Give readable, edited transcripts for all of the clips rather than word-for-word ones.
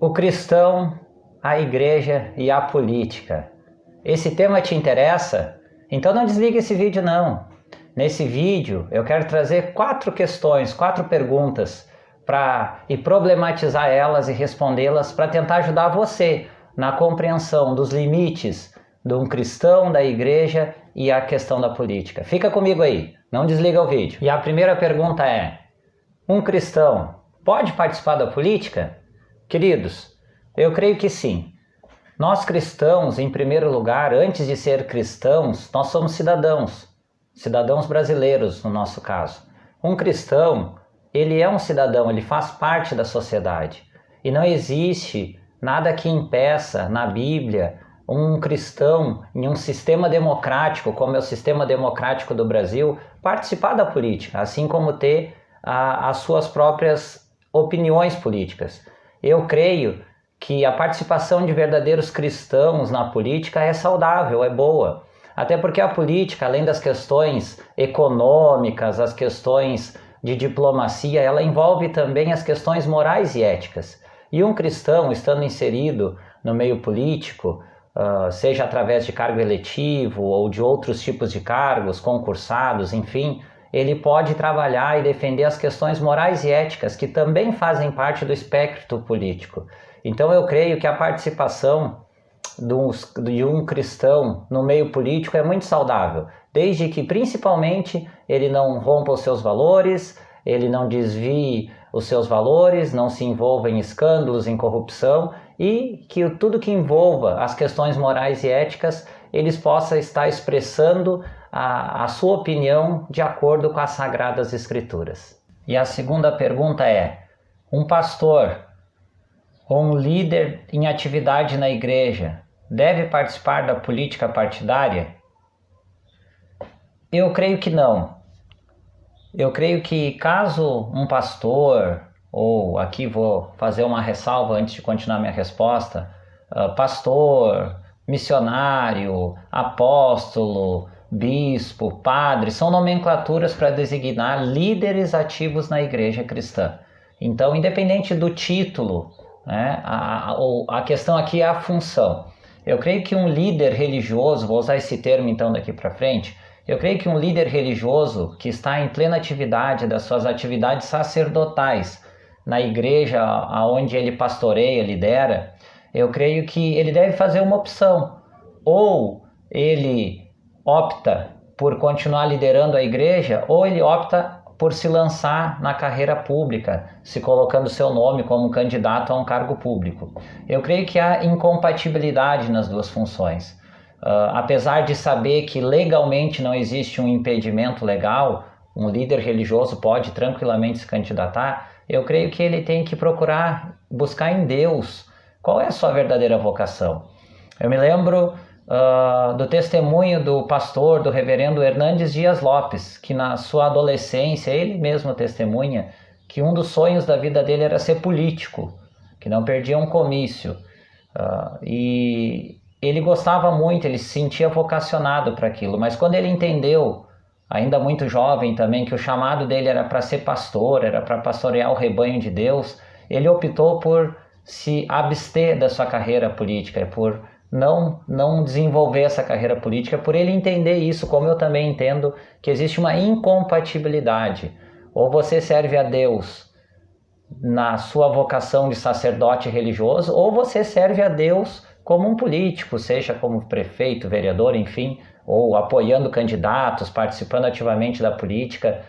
O cristão, a igreja e a política. Esse tema te interessa? Então não desliga esse vídeo não. Nesse vídeo eu quero trazer 4 questões, 4 perguntas e problematizar elas e respondê-las para tentar ajudar você na compreensão dos limites de um cristão, da igreja e a questão da política. Fica comigo aí, não desliga o vídeo. E a primeira pergunta é: um cristão pode participar da política? Queridos, eu creio que sim. Nós cristãos, em primeiro lugar, antes de ser cristãos, nós somos cidadãos brasileiros no nosso caso. Um cristão, ele é um cidadão, ele faz parte da sociedade. E não existe nada que impeça na Bíblia um cristão em um sistema democrático, como é o sistema democrático do Brasil, participar da política, assim como ter as suas próprias opiniões políticas. Eu creio que a participação de verdadeiros cristãos na política é saudável, é boa. Até porque a política, além das questões econômicas, as questões de diplomacia, ela envolve também as questões morais e éticas. E um cristão, estando inserido no meio político, seja através de cargo eletivo ou de outros tipos de cargos, concursados, enfim, ele pode trabalhar e defender as questões morais e éticas que também fazem parte do espectro político. Então eu creio que a participação de um cristão no meio político é muito saudável, desde que principalmente ele não rompa os seus valores, ele não desvie os seus valores, não se envolva em escândalos, em corrupção, e que tudo que envolva as questões morais e éticas, eles possam estar expressando a sua opinião de acordo com as Sagradas Escrituras. E a segunda pergunta é: um pastor ou um líder em atividade na igreja deve participar da política partidária? Eu creio que não. Eu creio que caso um pastor, ou aqui vou fazer uma ressalva antes de continuar minha resposta, pastor, missionário, apóstolo, bispo, padre, são nomenclaturas para designar líderes ativos na igreja cristã. Então, independente do título, né, a questão aqui é a função. Eu creio que um líder religioso, vou usar esse termo então daqui para frente, eu creio que um líder religioso que está em plena atividade das suas atividades sacerdotais na igreja aonde ele pastoreia, lidera, eu creio que ele deve fazer uma opção. Ou ele opta por continuar liderando a igreja, ou ele opta por se lançar na carreira pública, se colocando seu nome como candidato a um cargo público. Eu creio que há incompatibilidade nas duas funções. Apesar de saber que legalmente não existe um impedimento legal, um líder religioso pode tranquilamente se candidatar, eu creio que ele tem que procurar buscar em Deus qual é a sua verdadeira vocação. Eu me lembro do testemunho do pastor, do reverendo Hernandes Dias Lopes, que na sua adolescência, ele mesmo testemunha que um dos sonhos da vida dele era ser político, que não perdia um comício. E ele gostava muito, ele se sentia vocacionado para aquilo, mas quando ele entendeu, ainda muito jovem também, que o chamado dele era para ser pastor, era para pastorear o rebanho de Deus, ele optou por se abster da sua carreira política, por não desenvolver essa carreira política, por ele entender isso, como eu também entendo, que existe uma incompatibilidade. Ou você serve a Deus na sua vocação de sacerdote religioso, ou você serve a Deus como um político, seja como prefeito, vereador, enfim, ou apoiando candidatos, participando ativamente da política.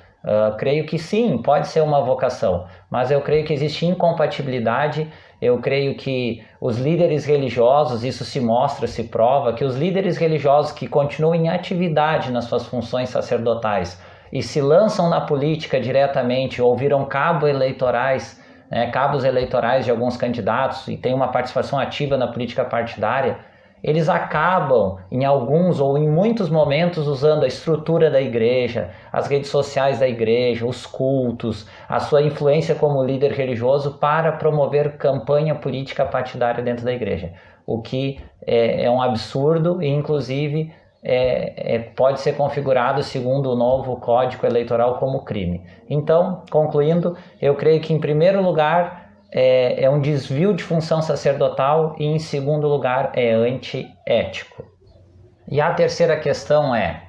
Creio que sim, pode ser uma vocação, mas eu creio que existe incompatibilidade. Eu creio que os líderes religiosos, isso se mostra, se prova, que os líderes religiosos que continuam em atividade nas suas funções sacerdotais e se lançam na política diretamente ou viram cabos eleitorais de alguns candidatos e têm uma participação ativa na política partidária, eles acabam, em alguns ou em muitos momentos, usando a estrutura da igreja, as redes sociais da igreja, os cultos, a sua influência como líder religioso para promover campanha política partidária dentro da igreja. O que é um absurdo e, inclusive, pode ser configurado, segundo o novo Código Eleitoral, como crime. Então, concluindo, eu creio que, em primeiro lugar, é um desvio de função sacerdotal e, em segundo lugar, é antiético. E a terceira questão é: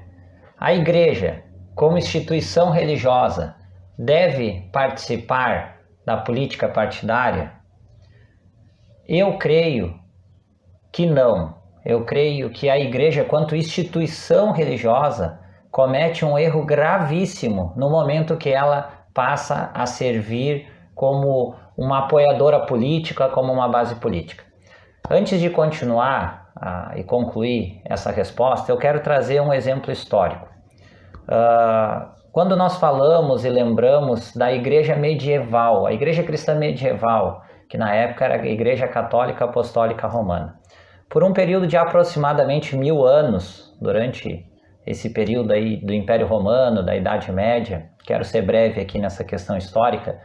a igreja, como instituição religiosa, deve participar da política partidária? Eu creio que não. Eu creio que a igreja, quanto instituição religiosa, comete um erro gravíssimo no momento que ela passa a servir como uma apoiadora política, como uma base política. Antes de continuar e concluir essa resposta, eu quero trazer um exemplo histórico. Quando nós falamos e lembramos da igreja medieval, a igreja cristã medieval, que na época era a Igreja Católica Apostólica Romana, por um período de aproximadamente 1000 anos, durante esse período aí do Império Romano, da Idade Média, quero ser breve aqui nessa questão histórica,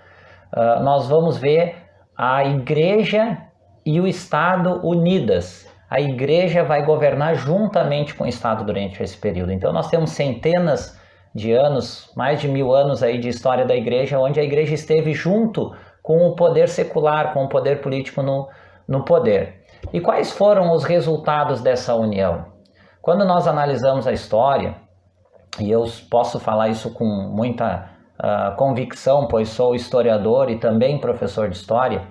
nós vamos ver a igreja e o Estado unidas. A igreja vai governar juntamente com o Estado durante esse período. Então nós temos centenas de anos, mais de 1000 anos aí de história da igreja, onde a igreja esteve junto com o poder secular, com o poder político no poder. E quais foram os resultados dessa união? Quando nós analisamos a história, e eu posso falar isso com muita convicção, pois sou historiador e também professor de história,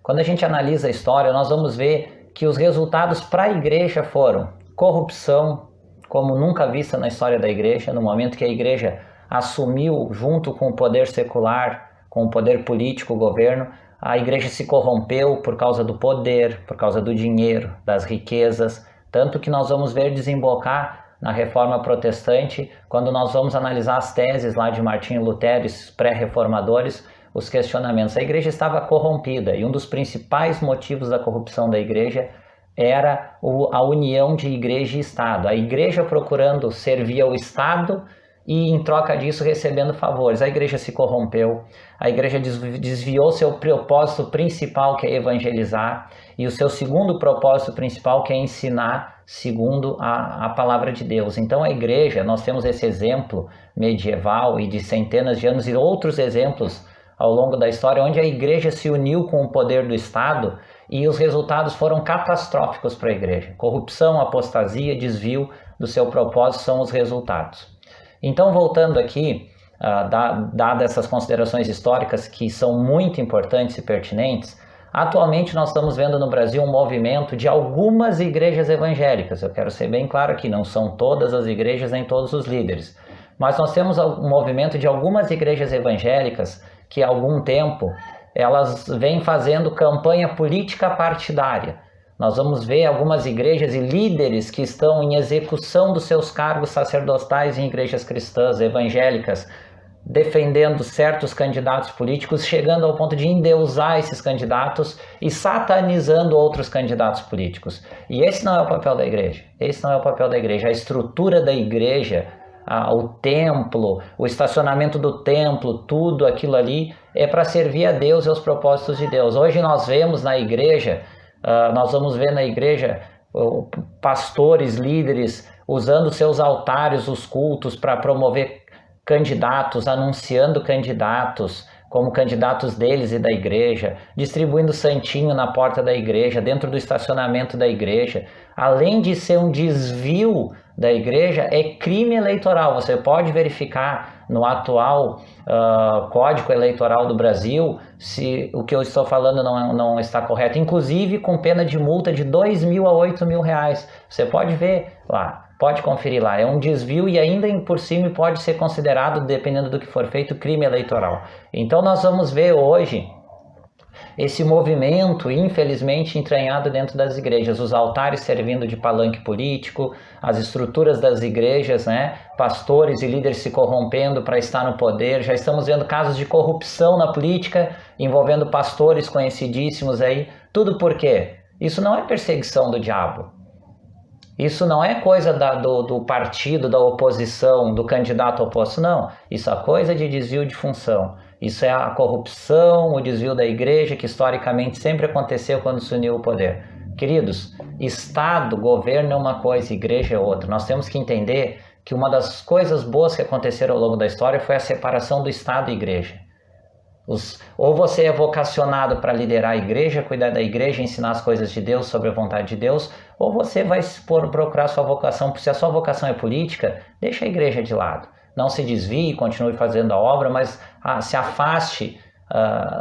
quando a gente analisa a história, nós vamos ver que os resultados para a igreja foram corrupção, como nunca vista na história da igreja, no momento que a igreja assumiu junto com o poder secular, com o poder político, o governo, a igreja se corrompeu por causa do poder, por causa do dinheiro, das riquezas, tanto que nós vamos ver desembocar na Reforma Protestante, quando nós vamos analisar as teses lá de Martinho Lutero, esses pré-reformadores, os questionamentos. A igreja estava corrompida e um dos principais motivos da corrupção da igreja era a união de igreja e Estado. A igreja procurando servir ao Estado e, em troca disso, recebendo favores. A igreja se corrompeu, a igreja desviou seu propósito principal, que é evangelizar, e o seu segundo propósito principal, que é ensinar segundo a palavra de Deus. Então a igreja, nós temos esse exemplo medieval e de centenas de anos e outros exemplos ao longo da história, onde a igreja se uniu com o poder do Estado e os resultados foram catastróficos para a igreja. Corrupção, apostasia, desvio do seu propósito são os resultados. Então, voltando aqui, dadas essas considerações históricas que são muito importantes e pertinentes, atualmente nós estamos vendo no Brasil um movimento de algumas igrejas evangélicas. Eu quero ser bem claro aqui, não são todas as igrejas nem todos os líderes, mas nós temos um movimento de algumas igrejas evangélicas que há algum tempo elas vêm fazendo campanha política partidária. Nós vamos ver algumas igrejas e líderes que estão em execução dos seus cargos sacerdotais em igrejas cristãs, evangélicas, defendendo certos candidatos políticos, chegando ao ponto de endeusar esses candidatos e satanizando outros candidatos políticos. E esse não é o papel da igreja. Esse não é o papel da igreja. A estrutura da igreja, o templo, o estacionamento do templo, tudo aquilo ali é para servir a Deus e aos propósitos de Deus. Hoje nós vemos na igreja, nós vamos ver na igreja pastores, líderes usando seus altares, os cultos para promover candidatos, anunciando candidatos como candidatos deles e da igreja, distribuindo santinho na porta da igreja, dentro do estacionamento da igreja. Além de ser um desvio da igreja, é crime eleitoral. Você pode verificar no atual Código Eleitoral do Brasil se o que eu estou falando não está correto, inclusive com pena de multa de 2.000 a 8.000 reais. Você pode ver lá. Pode conferir lá, é um desvio e ainda por cima pode ser considerado, dependendo do que for feito, crime eleitoral. Então nós vamos ver hoje esse movimento, infelizmente, entranhado dentro das igrejas, os altares servindo de palanque político, as estruturas das igrejas, né? Pastores e líderes se corrompendo para estar no poder. Já estamos vendo casos de corrupção na política, envolvendo pastores conhecidíssimos aí. Tudo por quê? Isso não é perseguição do diabo. Isso não é coisa do partido, da oposição, do candidato oposto, não. Isso é coisa de desvio de função. Isso é a corrupção, o desvio da igreja, que historicamente sempre aconteceu quando se uniu o poder. Queridos, Estado, governo é uma coisa, igreja é outra. Nós temos que entender que uma das coisas boas que aconteceram ao longo da história foi a separação do Estado e igreja. Ou você é vocacionado para liderar a igreja, cuidar da igreja, ensinar as coisas de Deus sobre a vontade de Deus, ou você vai procurar sua vocação. Se a sua vocação é política, deixa a igreja de lado. Não se desvie, continue fazendo a obra, mas se afaste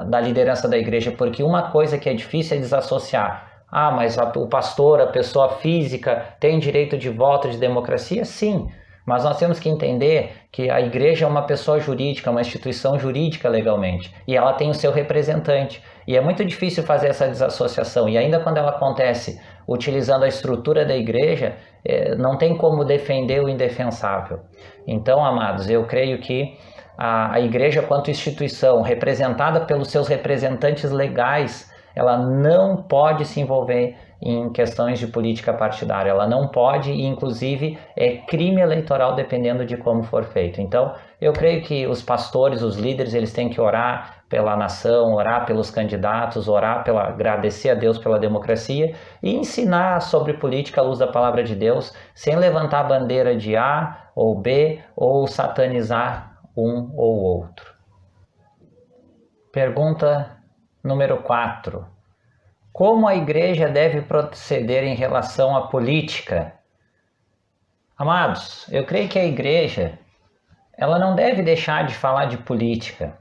da liderança da igreja, porque uma coisa que é difícil é desassociar. Mas o pastor, a pessoa física, tem direito de voto, de democracia? Sim. Mas nós temos que entender que a igreja é uma pessoa jurídica, uma instituição jurídica legalmente, e ela tem o seu representante. E é muito difícil fazer essa desassociação, e ainda quando ela acontece utilizando a estrutura da igreja, não tem como defender o indefensável. Então, amados, eu creio que a igreja, quanto instituição, representada pelos seus representantes legais, ela não pode se envolver em questões de política partidária, ela não pode, e inclusive é crime eleitoral dependendo de como for feito. Então, eu creio que os pastores, os líderes, eles têm que orar pela nação, orar pelos candidatos, agradecer a Deus pela democracia e ensinar sobre política à luz da palavra de Deus, sem levantar a bandeira de A ou B ou satanizar um ou outro. Pergunta número 4. Como a igreja deve proceder em relação à política? Amados, eu creio que a igreja, ela não deve deixar de falar de política.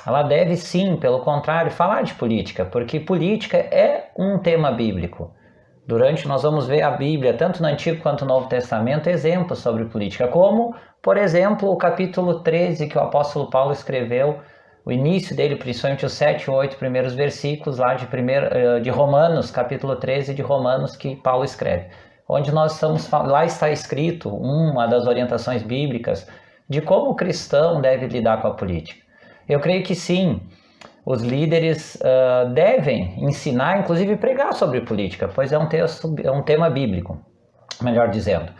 Ela deve sim, pelo contrário, falar de política, porque política é um tema bíblico. Nós vamos ver a Bíblia, tanto no Antigo quanto no Novo Testamento, exemplos sobre política, como, por exemplo, o capítulo 13 que o apóstolo Paulo escreveu, o início dele, principalmente os 7 e 8 primeiros versículos lá de Romanos, capítulo 13 de Romanos, que Paulo escreve. Onde lá está escrito uma das orientações bíblicas de como o cristão deve lidar com a política. Eu creio que sim, os líderes devem ensinar, inclusive pregar sobre política, pois é um tema bíblico, melhor dizendo.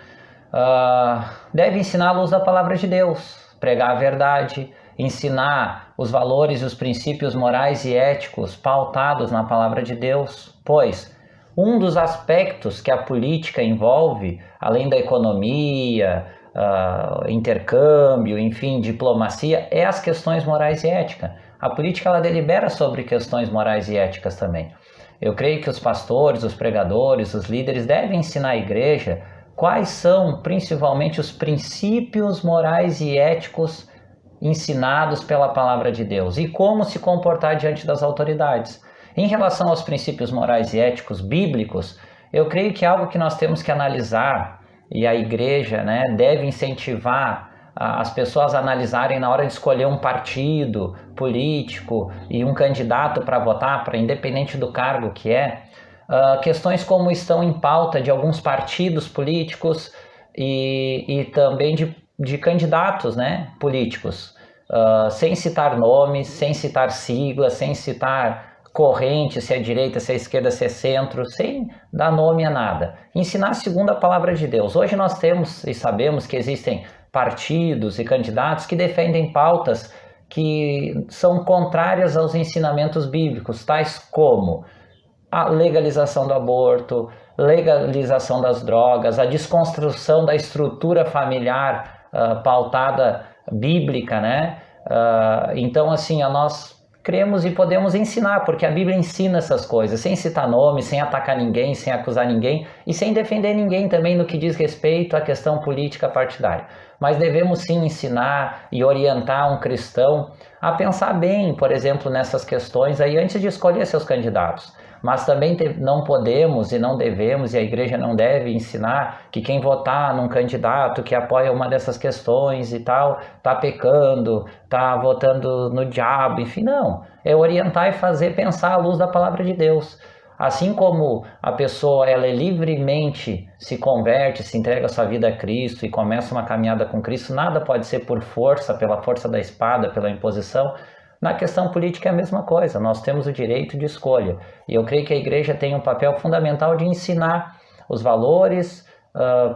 Deve ensinar à luz da palavra de Deus, pregar a verdade, ensinar os valores e os princípios morais e éticos pautados na palavra de Deus, pois um dos aspectos que a política envolve, além da economia, intercâmbio, enfim, diplomacia, é as questões morais e éticas. A política ela delibera sobre questões morais e éticas também. Eu creio que os pastores, os pregadores, os líderes devem ensinar à igreja quais são principalmente os princípios morais e éticos ensinados pela palavra de Deus e como se comportar diante das autoridades. Em relação aos princípios morais e éticos bíblicos, eu creio que é algo que nós temos que analisar, e a igreja, deve incentivar as pessoas a analisarem na hora de escolher um partido político e um candidato para votar, independente do cargo que é, questões como estão em pauta de alguns partidos políticos e também de candidatos políticos, sem citar nomes, sem citar siglas, sem citar corrente, se é direita, se é esquerda, se é centro, sem dar nome a nada. Ensinar segundo a palavra de Deus. Hoje nós temos e sabemos que existem partidos e candidatos que defendem pautas que são contrárias aos ensinamentos bíblicos, tais como a legalização do aborto, legalização das drogas, a desconstrução da estrutura familiar pautada bíblica, então assim, nós cremos e podemos ensinar, porque a Bíblia ensina essas coisas, sem citar nomes, sem atacar ninguém, sem acusar ninguém e sem defender ninguém também no que diz respeito à questão política partidária. Mas devemos sim ensinar e orientar um cristão a pensar bem, por exemplo, nessas questões aí antes de escolher seus candidatos. Mas também não podemos e não devemos, e a igreja não deve ensinar que quem votar num candidato que apoia uma dessas questões e tal, está pecando, está votando no diabo, enfim, não. É orientar e fazer pensar à luz da palavra de Deus. Assim como a pessoa ela livremente se converte, se entrega a sua vida a Cristo e começa uma caminhada com Cristo, nada pode ser por força, pela força da espada, pela imposição. Na questão política é a mesma coisa, nós temos o direito de escolha. E eu creio que a igreja tem um papel fundamental de ensinar os valores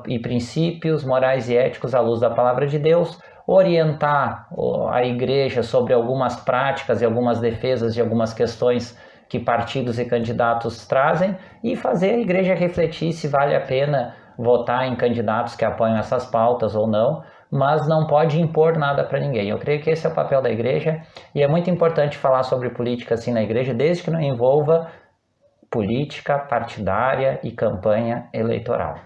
e princípios morais e éticos à luz da palavra de Deus, orientar a igreja sobre algumas práticas e algumas defesas de algumas questões que partidos e candidatos trazem e fazer a igreja refletir se vale a pena votar em candidatos que apoiam essas pautas ou não, mas não pode impor nada para ninguém. Eu creio que esse é o papel da igreja, e é muito importante falar sobre política assim na igreja, desde que não envolva política partidária e campanha eleitoral.